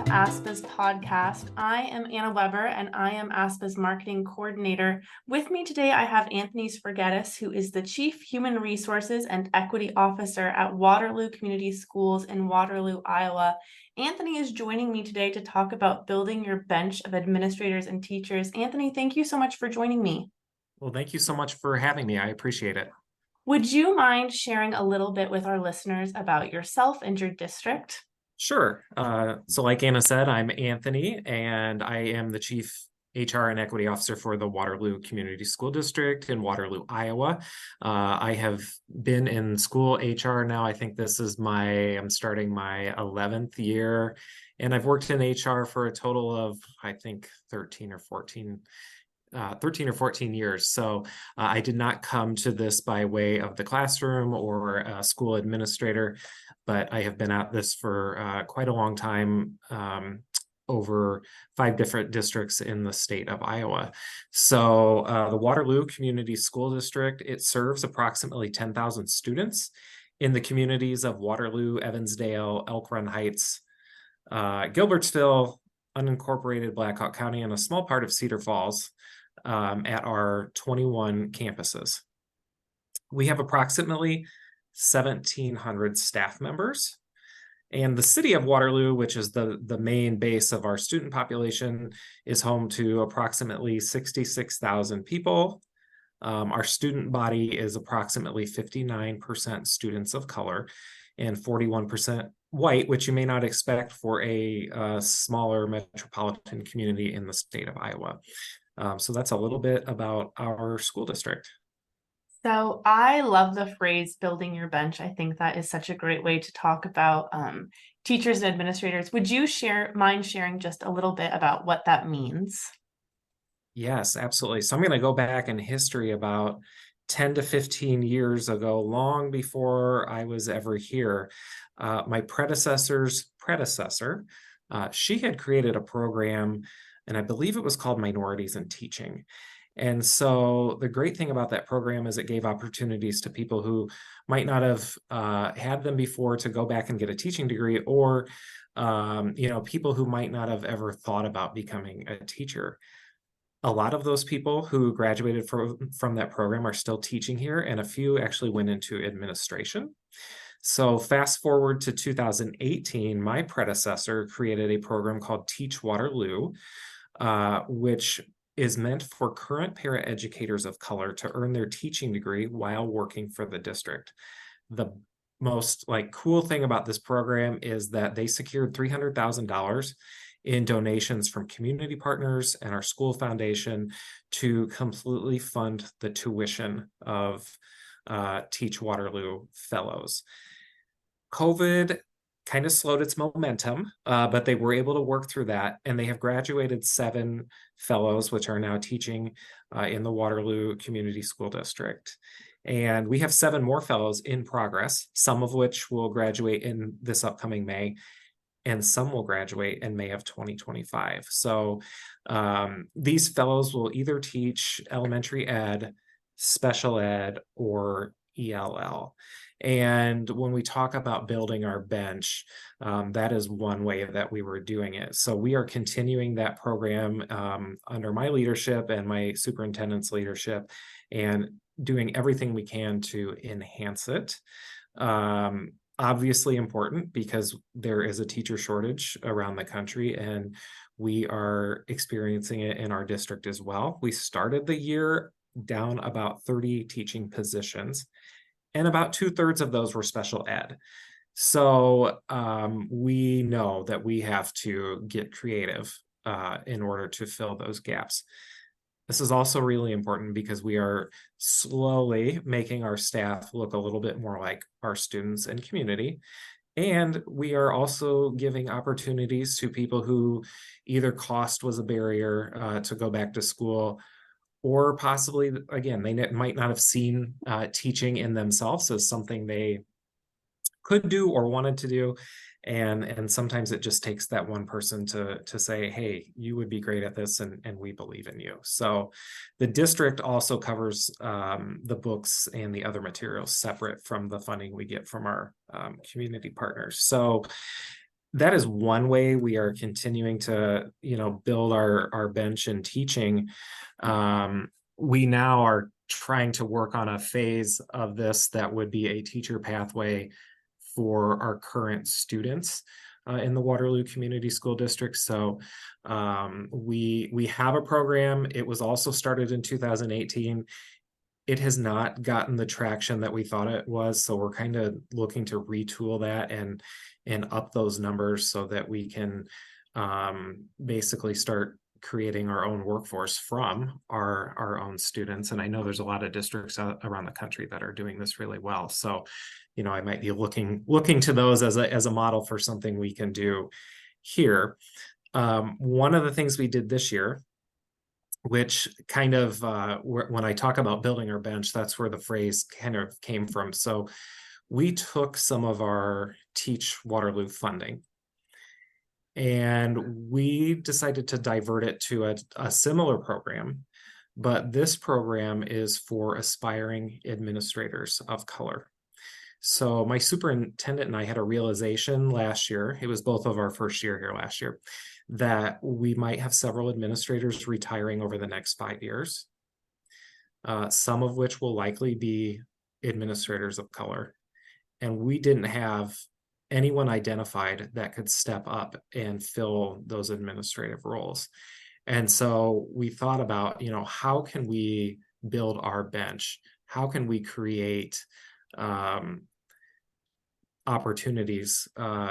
ASPA's podcast. I am Anna Weber and I am ASPA's marketing coordinator. With me today, I have Anthony Spurgetis, who is the Chief Human Resources and Equity Officer at Waterloo Community Schools in Waterloo, Iowa. Anthony is joining me today to talk about building your bench of administrators and teachers. Anthony, thank you so much for joining me. Well, thank you so much for having me. I appreciate it. Would you mind sharing a little bit with our listeners about yourself and your district? Sure. So like Anna said, I'm Anthony, and I am the Chief HR and Equity Officer for the Waterloo Community School District in Waterloo, Iowa. I have been in school HR now. I think this is I'm starting my 11th year, and I've worked in HR for a total of, I think, 13 or 14 years. So I did not come to this by way of the classroom or a school administrator, but I have been at this for quite a long time, over 5 different districts in the state of Iowa. So the Waterloo Community School District, it serves approximately 10,000 students in the communities of Waterloo, Evansdale, Elk Run Heights, Gilbertsville, unincorporated Blackhawk County, and a small part of Cedar Falls, at our 21 campuses. We have approximately 1,700 staff members, and the city of Waterloo, which is the main base of our student population, is home to approximately 66,000 people. Our student body is approximately 59% students of color and 41% white, which you may not expect for a smaller metropolitan community in the state of Iowa. So that's a little bit about our school district. So I love the phrase building your bench. I think that is such a great way to talk about teachers and administrators. Would you mind sharing just a little bit about what that means? Yes, absolutely. So I'm going to go back in history about 10 to 15 years ago, long before I was ever here. My predecessor's predecessor, she had created a program, and I believe it was called Minorities in Teaching. And so the great thing about that program is it gave opportunities to people who might not have had them before to go back and get a teaching degree, or people who might not have ever thought about becoming a teacher. A lot of those people who graduated from that program are still teaching here, and a few actually went into administration. So fast forward to 2018, my predecessor created a program called Teach Waterloo, which is meant for current paraeducators of color to earn their teaching degree while working for the district. The most cool thing about this program is that they secured $300,000 in donations from community partners and our school foundation to completely fund the tuition of Teach Waterloo fellows. COVID kind of slowed its momentum, but they were able to work through that, and they have graduated 7 fellows, which are now teaching in the Waterloo Community School District. And we have 7 more fellows in progress, some of which will graduate in this upcoming May, and some will graduate in May of 2025. So these fellows will either teach elementary ed, special ed, or ELL. And when we talk about building our bench, that is one way that we were doing it. So we are continuing that program under my leadership and my superintendent's leadership, and doing everything we can to enhance it. Obviously important because there is a teacher shortage around the country, and we are experiencing it in our district as well. We started the year down about 30 teaching positions, and about 2/3 of those were special ed. So we know that we have to get creative in order to fill those gaps. This is also really important because we are slowly making our staff look a little bit more like our students and community. And we are also giving opportunities to people who either cost was a barrier to go back to school, or possibly, again, they might not have seen teaching in themselves as something they could do or wanted to do. And sometimes it just takes that one person to say, hey, you would be great at this, and we believe in you. So the district also covers the books and the other materials separate from the funding we get from our community partners. So that is one way we are continuing to, build our bench in teaching. We now are trying to work on a phase of this that would be a teacher pathway for our current students in the Waterloo Community School District. So we have a program. It was also started in 2018. It has not gotten the traction that we thought it was. So we're kind of looking to retool that and up those numbers so that we can basically start creating our own workforce from our own students. And I know there's a lot of districts around the country that are doing this really well. So, I might be looking to those as a model for something we can do here. One of the things we did this year, which kind of when I talk about building our bench, that's where the phrase kind of came from. So we took some of our Teach Waterloo funding and we decided to divert it to a similar program, but this program is for aspiring administrators of color. So my superintendent and I had a realization last year, it was both of our first year here last year, that we might have several administrators retiring over the next 5 years, some of which will likely be administrators of color. And we didn't have anyone identified that could step up and fill those administrative roles. And so we thought about, how can we build our bench? How can we create opportunities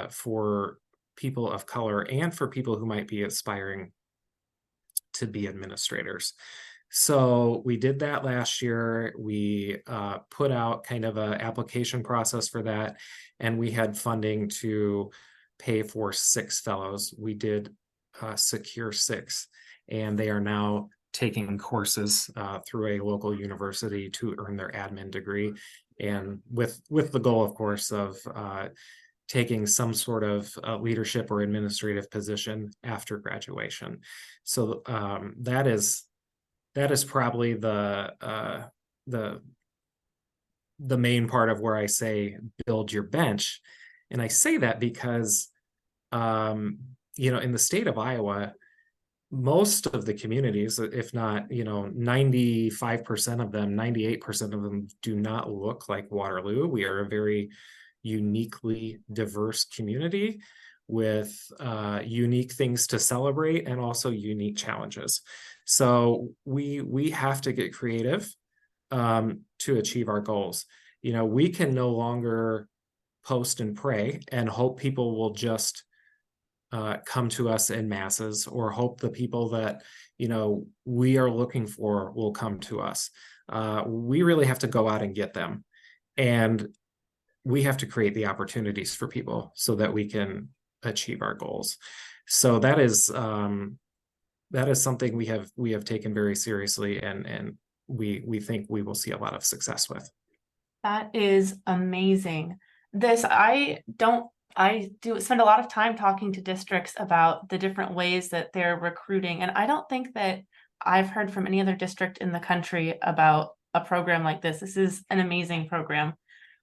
for people of color and for people who might be aspiring to be administrators? So we did that last year. We put out kind of an application process for that, and we had funding to pay for 6 fellows. We did secure 6, and they are now taking courses through a local university to earn their admin degree, and with the goal, of course, of taking some sort of leadership or administrative position after graduation. So that is probably the main part of where I say build your bench. And I say that because in the state of Iowa, most of the communities, if not 95% of them, 98% of them do not look like Waterloo. We are a very uniquely diverse community with unique things to celebrate and also unique challenges. So we have to get creative to achieve our goals. We can no longer post and pray and hope people will just come to us in masses, or hope the people that we are looking for will come to us. We really have to go out and get them, and we have to create the opportunities for people so that we can achieve our goals. So that is something we have taken very seriously, and we think we will see a lot of success with. That is amazing. I do spend a lot of time talking to districts about the different ways that they're recruiting, and I don't think that I've heard from any other district in the country about a program like this. This is an amazing program.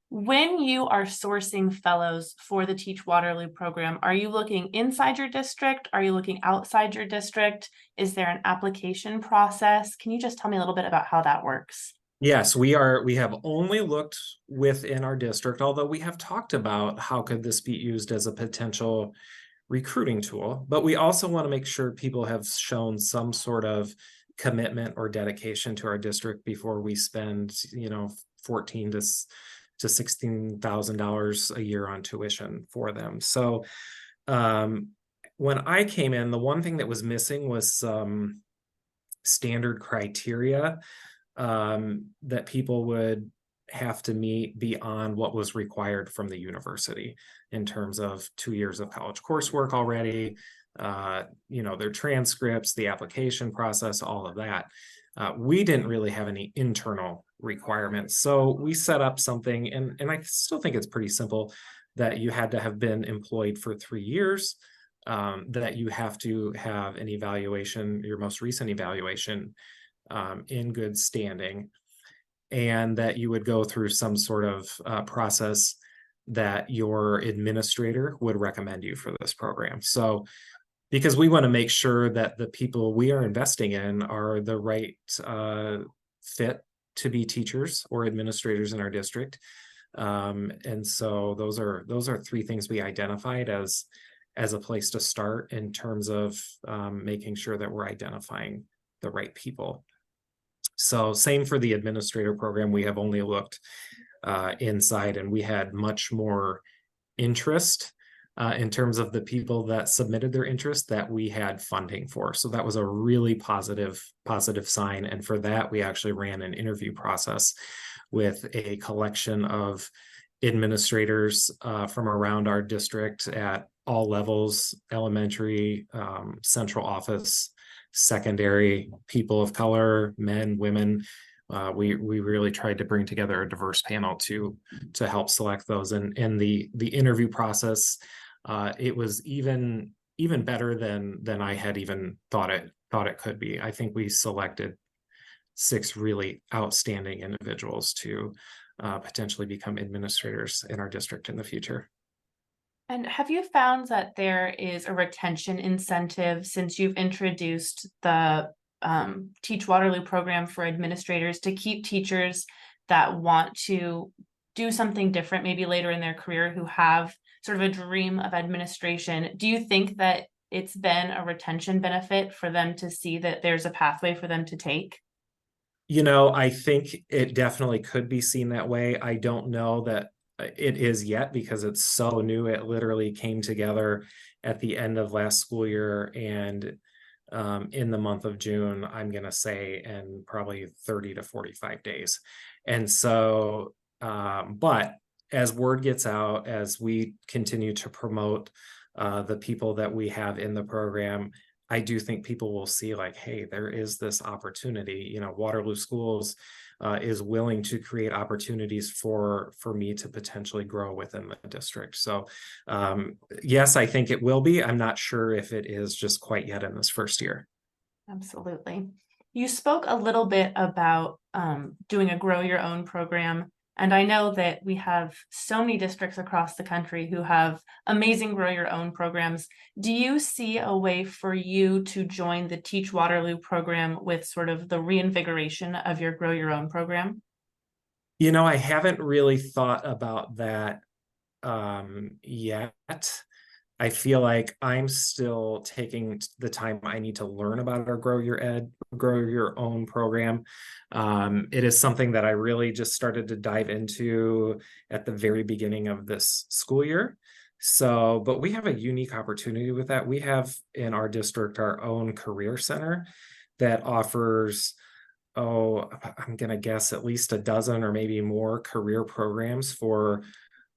When you are sourcing fellows for the Teach Waterloo program, are you looking inside your district? Are you looking outside your district? Is there an application process? Can you just tell me a little bit about how that works? Yes, we have only looked within our district, although we have talked about how could this be used as a potential recruiting tool, but we also want to make sure people have shown some sort of commitment or dedication to our district before we spend, $14,000 to $16,000 a year on tuition for them. So when I came in, the one thing that was missing was some standard criteria that people would have to meet beyond what was required from the university in terms of 2 years of college coursework already, their transcripts, the application process, all of that. We didn't really have any internal requirements. So we set up something, and I still think it's pretty simple, that you had to have been employed for 3 years, that you have to have an evaluation, your most recent evaluation, in good standing, and that you would go through some sort of process that your administrator would recommend you for this program. So, because we want to make sure that the people we are investing in are the right fit to be teachers or administrators in our district. And so those are three things we identified as a place to start in terms of making sure that we're identifying the right people. So same for the administrator program. We have only looked inside, and we had much more interest in terms of the people that submitted their interest that we had funding for. So that was a really positive sign. And for that, we actually ran an interview process with a collection of administrators from around our district at all levels: elementary, central office, secondary, people of color, men, women. We really tried to bring together a diverse panel to help select those. And the interview process, it was even better than I had even thought it could be. I think we selected 6 really outstanding individuals to potentially become administrators in our district in the future. And have you found that there is a retention incentive since you've introduced the Teach Waterloo program for administrators to keep teachers that want to do something different, maybe later in their career, who have sort of a dream of administration? Do you think that it's been a retention benefit for them to see that there's a pathway for them to take? I think it definitely could be seen that way. I don't know that it is yet because it's so new. It literally came together at the end of last school year, and in the month of June, I'm going to say in probably 30 to 45 days. And so, but as word gets out, as we continue to promote the people that we have in the program, I do think people will see like, hey, there is this opportunity. Waterloo Schools is willing to create opportunities for me to potentially grow within the district. So yes, I think it will be. I'm not sure if it is just quite yet in this first year. Absolutely. You spoke a little bit about doing a grow your own program. And I know that we have so many districts across the country who have amazing grow your own programs. Do you see a way for you to join the Teach Waterloo program with sort of the reinvigoration of your grow your own program? I haven't really thought about that yet. I feel like I'm still taking the time I need to learn about our grow your own program. It is something that I really just started to dive into at the very beginning of this school year. So, but we have a unique opportunity with that. We have in our district our own career center that offers, I'm going to guess at least a dozen or maybe more career programs for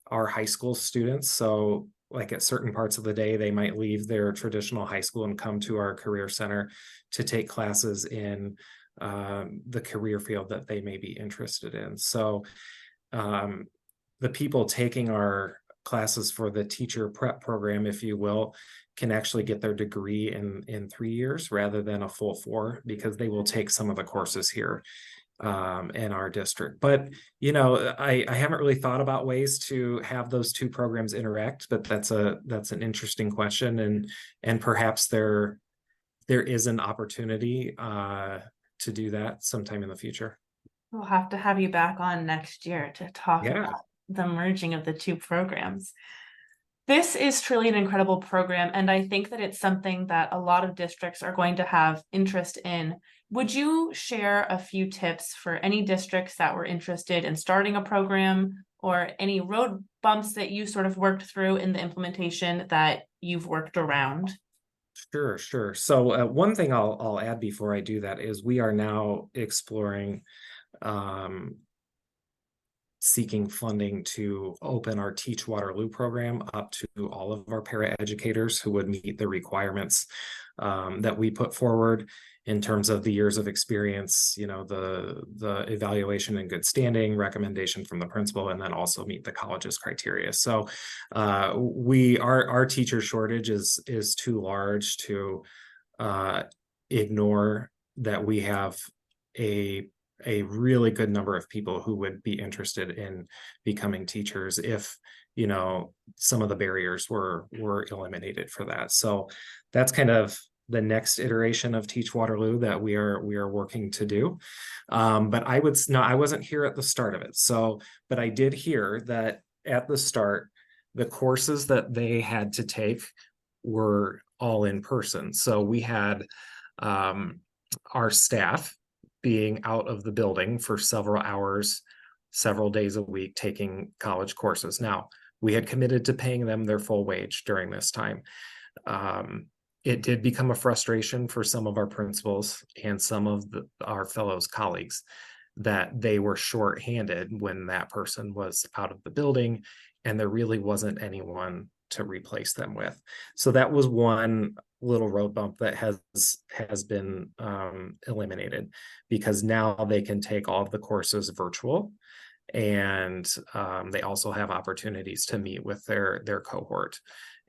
our high school students. So like at certain parts of the day, they might leave their traditional high school and come to our career center to take classes in the career field that they may be interested in. So the people taking our classes for the teacher prep program, if you will, can actually get their degree in 3 years rather than a full 4, because they will take some of the courses here in our district. But I haven't really thought about ways to have those two programs interact, but that's an interesting question, and perhaps there is an opportunity to do that sometime in the future. We'll have to have you back on next year to talk Yeah. about the merging of the two programs. This is truly an incredible program, and I think that it's something that a lot of districts are going to have interest in. Would you share a few tips for any districts that were interested in starting a program, or any road bumps that you sort of worked through in the implementation that you've worked around? Sure. So one thing I'll add before I do that is we are now exploring seeking funding to open our Teach Waterloo program up to all of our paraeducators who would meet the requirements that we put forward in terms of the years of experience, the evaluation in good standing, recommendation from the principal, and then also meet the college's criteria. So our teacher shortage is too large to ignore that we have a really good number of people who would be interested in becoming teachers if some of the barriers were eliminated for that. So that's kind of the next iteration of Teach Waterloo that we are working to do. But I wasn't here at the start of it. But I did hear that at the start, the courses that they had to take were all in person. So we had our staff being out of the building for several hours, several days a week, taking college courses. Now, we had committed to paying them their full wage during this time. It did become a frustration for some of our principals and some of our fellows colleagues that they were shorthanded when that person was out of the building, and there really wasn't anyone to replace them with. So that was one little road bump that has been eliminated, because now they can take all of the courses virtual, and they also have opportunities to meet with their cohort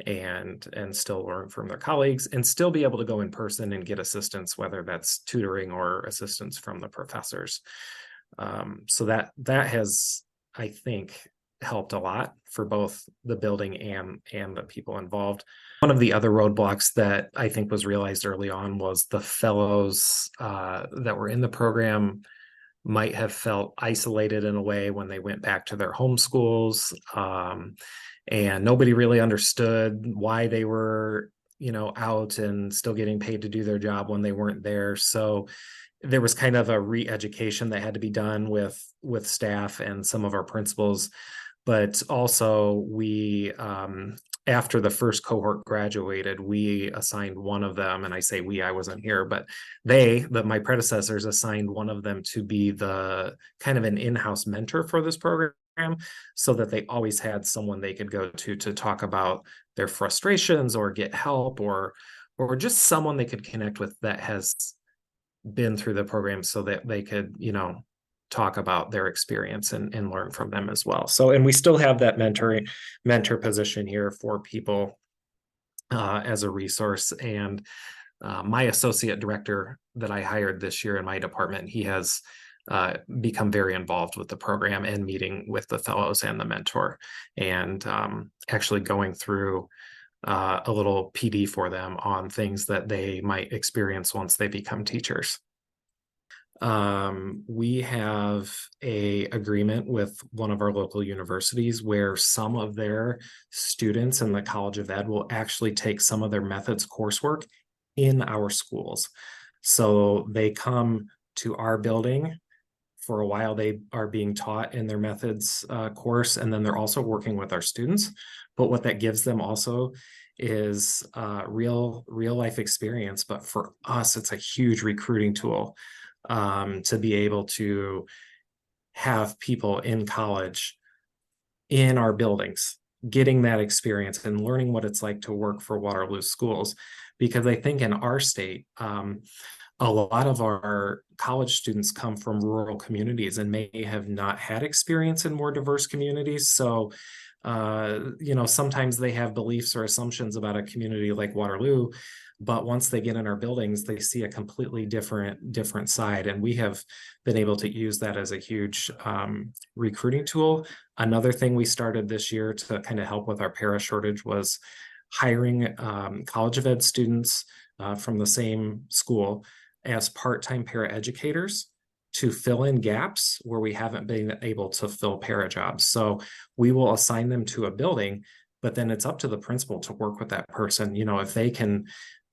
and still learn from their colleagues, and still be able to go in person and get assistance, whether that's tutoring or assistance from the professors. So that has, I think, helped a lot for both the building and the people involved. One of the other roadblocks that I think was realized early on was the fellows that were in the program might have felt isolated in a way when they went back to their home schools, and nobody really understood why they were out and still getting paid to do their job when they weren't there. So there was kind of a re-education that had to be done with staff and some of our principals. But also we after the first cohort graduated, we assigned one of them, and I say we, I wasn't here, but my predecessors assigned one of them to be the kind of an in-house mentor for this program, so that they always had someone they could go to talk about their frustrations or get help, or just someone they could connect with that has been through the program, so that they could talk about their experience and learn from them as well. So, and we still have that mentor position here for people as a resource. And my associate director that I hired this year in my department, he has become very involved with the program and meeting with the fellows and the mentor, and actually going through a little PD for them on things that they might experience once they become teachers. We have a agreement with one of our local universities where some of their students in the College of Ed will actually take some of their methods coursework in our schools. So they come to our building for a while. They are being taught in their methods course, and then they're also working with our students. But what that gives them also is real life experience. But for us, it's a huge recruiting tool. To be able to have people in college in our buildings getting that experience and learning what it's like to work for Waterloo schools. Because I think in our state, a lot of our college students come from rural communities and may have not had experience in more diverse communities. So sometimes they have beliefs or assumptions about a community like Waterloo, but once they get in our buildings, they see a completely different side. And we have been able to use that as a huge recruiting tool. Another thing we started this year to kind of help with our para shortage was hiring College of Ed students from the same school as part-time para educators to fill in gaps where we haven't been able to fill para jobs. So we will assign them to a building, but then it's up to the principal to work with that person. If they can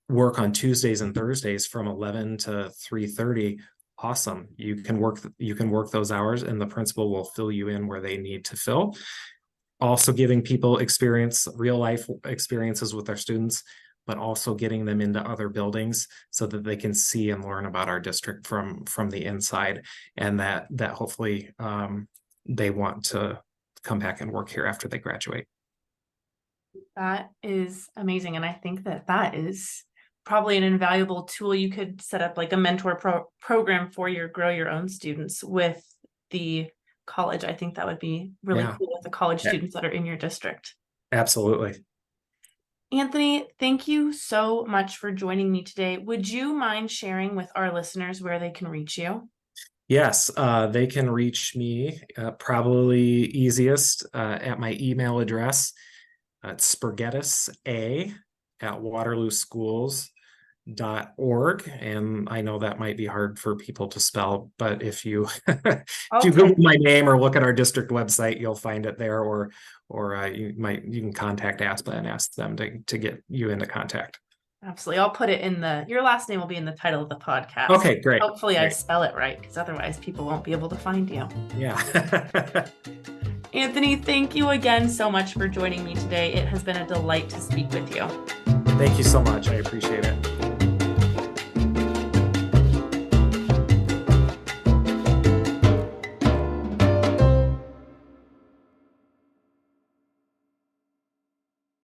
work on Tuesdays and Thursdays from 11 to 3:30, awesome. You can work those hours, and the principal will fill you in where they need to fill. Also giving people real life experiences with their students, but also getting them into other buildings so that they can see and learn about our district from the inside, and that hopefully they want to come back and work here after they graduate. That is amazing. And I think that is probably an invaluable tool. You could set up like a mentor program for your grow your own students with the college. I think that would be really cool with the college students that are in your district. Absolutely. Anthony, thank you so much for joining me today. Would you mind sharing with our listeners where they can reach you? Yes, they can reach me probably easiest at my email address. It's spurgetis@waterlooschools.org. And I know that might be hard for people to spell, but if you if you Okay, Google my name or look at our district website, you'll find it there, or you can contact ASPA and ask them to get you into contact. absolutely. I'll put it in your last name will be in the title of the podcast. Okay, great. Hopefully I Great. spell it right, because otherwise people won't be able to find you. Yeah. Anthony, thank you again so much for joining me today. It has been a delight to speak with you. Thank you so much. I appreciate it.